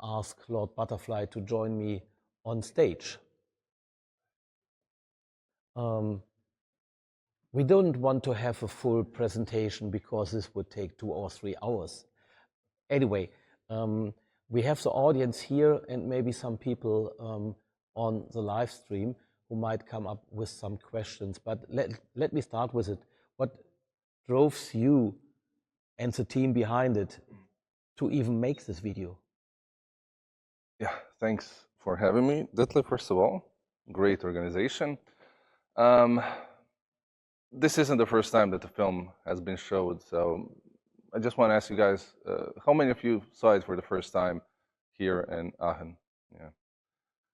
ask Lordbutterfly to join me on stage. We don't want to have a full presentation because this would take 2 or 3 hours. Anyway, we have the audience here and maybe some people on the live stream who might come up with some questions. But let me start with it. What drove you and the team behind it to even make this video? Yeah, thanks for having me, Detlef, first of all. Great organization. This isn't the first time that the film has been showed, so I just want to ask you guys, how many of you saw it for the first time here in Aachen? Yeah,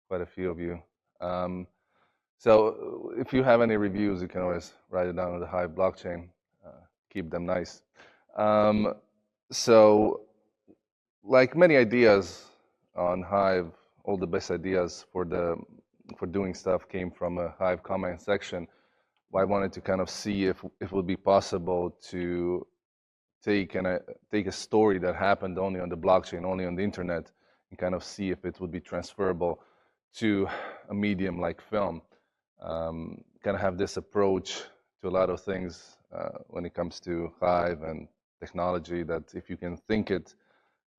quite a few of you. So if you have any reviews, you can always write it down on the Hive blockchain. Keep them nice. So, like many ideas on Hive, all the best ideas for doing stuff came from a Hive comment section. I wanted to kind of see if it would be possible to take a story that happened only on the blockchain, only on the internet, and kind of see if it would be transferable to a medium like film. Kind of have this approach to a lot of things when it comes to Hive and technology, that if you can think it,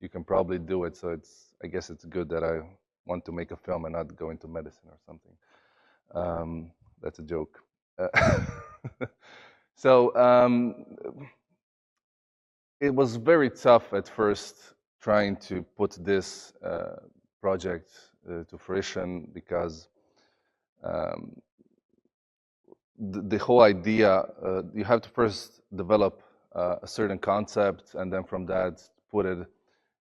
you can probably do it. So I guess it's good that I want to make a film and not go into medicine or something. That's a joke. So it was very tough at first trying to put this project to fruition, because the whole idea, you have to first develop a certain concept, and then from that put it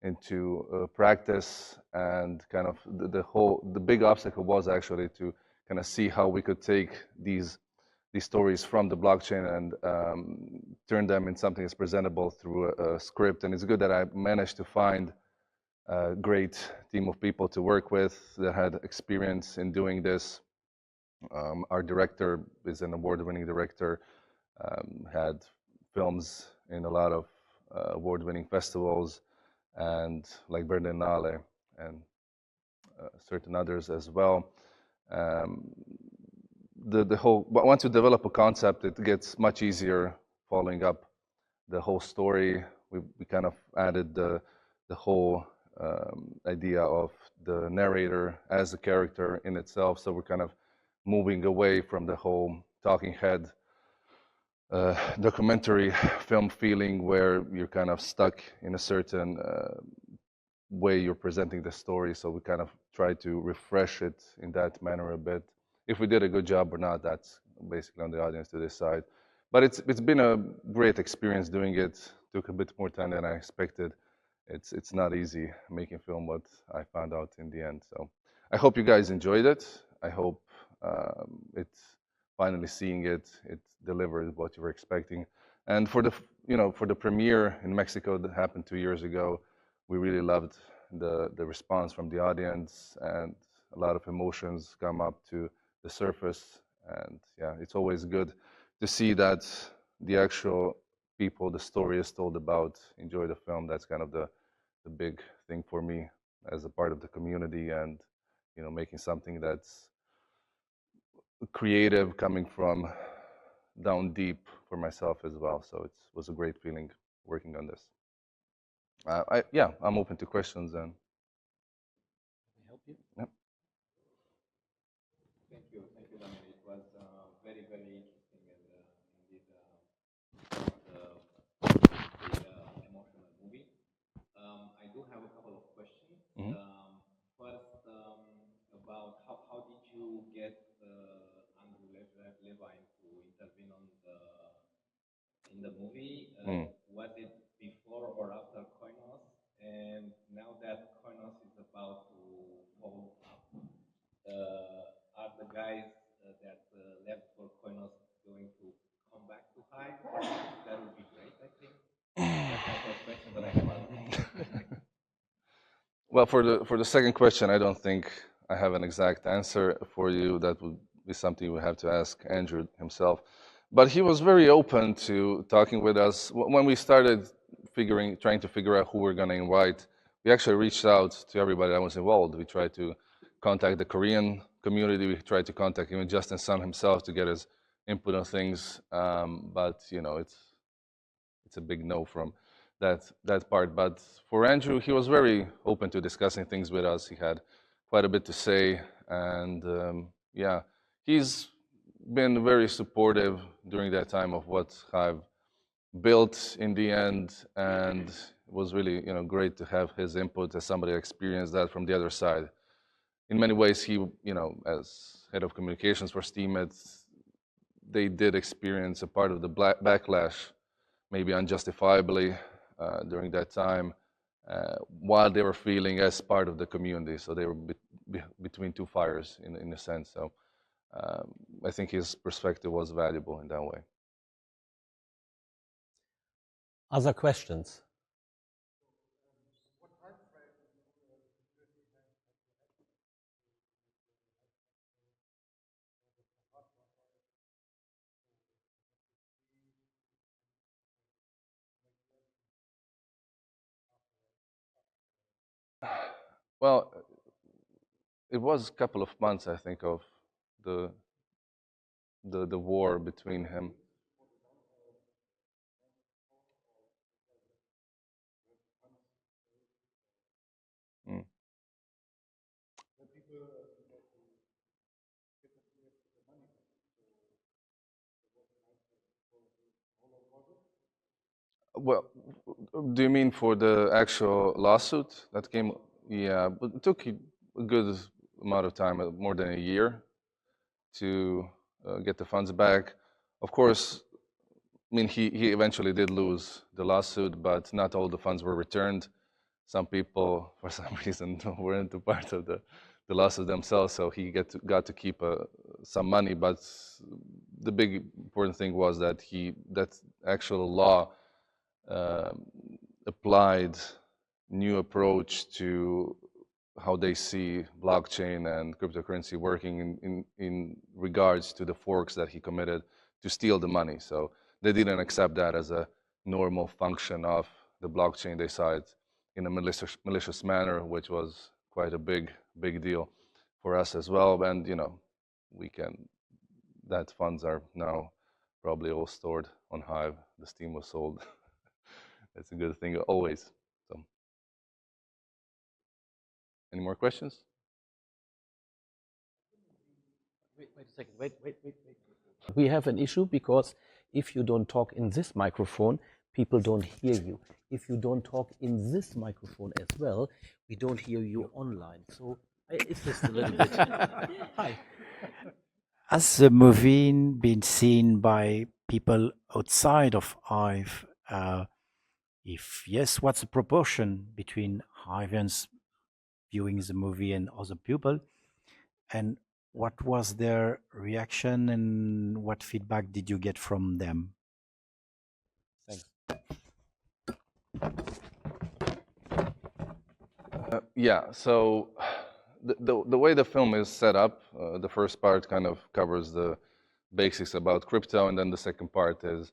into practice. And kind of the big obstacle was actually to kind of see how we could take these stories from the blockchain and turn them in something that's presentable through a script. And it's good that I managed to find a great team of people to work with that had experience in doing this. Our director is an award-winning director, had films in a lot of award-winning festivals, and like Berlinale and certain others as well. The whole, once you develop a concept, it gets much easier following up the whole story. We kind of added the whole idea of the narrator as a character in itself. So we're kind of moving away from the whole talking head documentary film feeling, where you're kind of stuck in a certain way you're presenting the story. So we kind of try to refresh it in that manner a bit. If we did a good job or not, that's basically on the audience to decide. But it's been a great experience doing it. Took a bit more time than I expected. It's not easy making film, what I found out in the end. So I hope you guys enjoyed it. I hope it's finally seeing it delivered what you were expecting. And for the premiere in Mexico that happened 2 years ago, we really loved the response from the audience, and a lot of emotions come up to the surface. And yeah, it's always good to see that the actual people the story is told about enjoy the film. That's kind of the big thing for me as a part of the community, and making something that's creative, coming from down deep for myself as well. So it was a great feeling working on this. I'm open to questions. And Can I help you? yeah. Thank you, Daniel. It was very, very interesting, and indeed the emotional movie. I do have a couple of questions. First, about how did you get Andrew Levine to intervene in the movie? Was it before or after Koinos? And now that Koinos is about to fold up, are the guys that left for Koinos going to come back to Hive? That would be great, I think. That's my first question, but I have others. Well, for the second question, I don't think I have an exact answer for you. That would be something you would have to ask Andrew himself. But he was very open to talking with us when we started trying to figure out who we're going to invite. we actually reached out to everybody that was involved. We tried to contact the Korean community. We tried to contact even Justin Sun himself to get his input on things. But you know, it's a big no from that part. But for Andrew, he was very open to discussing things with us. He had quite a bit to say, and yeah, he's been very supportive during that time of what Hive built in the end, and it was really great to have his input as somebody who experienced that from the other side. In many ways, he as head of communications for Steemit, they did experience a part of the backlash, maybe unjustifiably, during that time, while they were feeling as part of the community. So they were between two fires in a sense. So I think his perspective was valuable in that way. Other questions? Well, it was a couple of months, I think, of the war between him. Mm. Well, do you mean for the actual lawsuit that came? Yeah, but it took a good amount of time, more than a year, to get the funds back. Of course, I mean, he eventually did lose the lawsuit, but not all the funds were returned. Some people, for some reason, weren't a part of the lawsuit themselves, so he got to keep some money. But the big important thing was that that actual law applied new approach to how they see blockchain and cryptocurrency working in regards to the forks that he committed to steal the money. So they didn't accept that as a normal function of the blockchain. They saw it in a malicious manner, which was quite a big deal for us as well. And that funds are now probably all stored on Hive. The Steam was sold. That's a good thing always. So, any more questions? Wait a second. Wait. We have an issue because if you don't talk in this microphone, people don't hear you. If you don't talk in this microphone as well, we don't hear you online. So it's just a little bit. Hi. Has the movie been seen by people outside of Hive? If yes, what's the proportion between Hivians viewing the movie and other people? And what was their reaction and what feedback did you get from them? Thanks. Yeah, so the way the film is set up, the first part kind of covers the basics about crypto, and then the second part is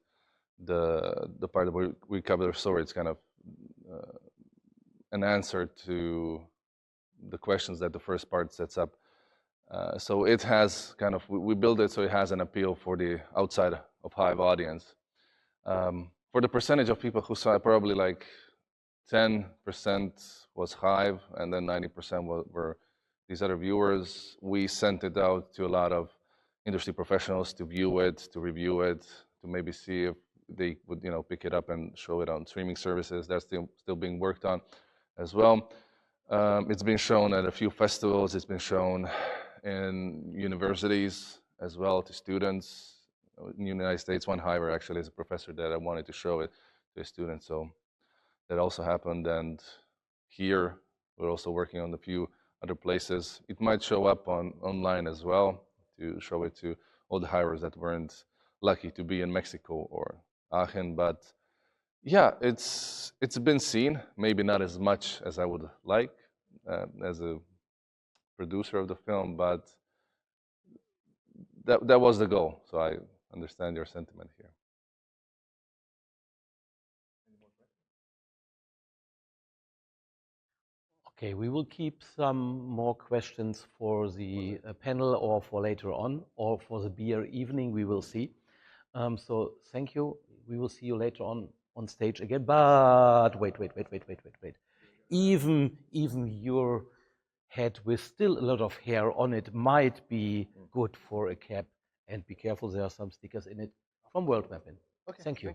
the part where we cover the story. It's kind of an answer to the questions that the first part sets up. So it has kind of, we build it so it has an appeal for the outside of Hive audience. For the percentage of people who saw it, probably like 10% was Hive, and then 90% were these other viewers. We sent it out to a lot of industry professionals to view it, to review it, to maybe see if they would, pick it up and show it on streaming services. That's still being worked on as well. It's been shown at a few festivals. It's been shown in universities as well to students in the United States. One Hiver actually is a professor that I wanted to show it to a student. So that also happened. And here we're also working on a few other places. It might show up online as well to show it to all the hivers that weren't lucky to be in Mexico or Aachen. But yeah, it's been seen, maybe not as much as I would like as a producer of the film, but that was the goal. So I understand your sentiment here. Okay, we will keep some more questions for the panel or for later on or for the beer evening, we will see. So thank you. We will see you later on stage again. But wait. Even your head with still a lot of hair on it might be good for a cap. And be careful, there are some stickers in it from World Weapon. Okay, Thank you.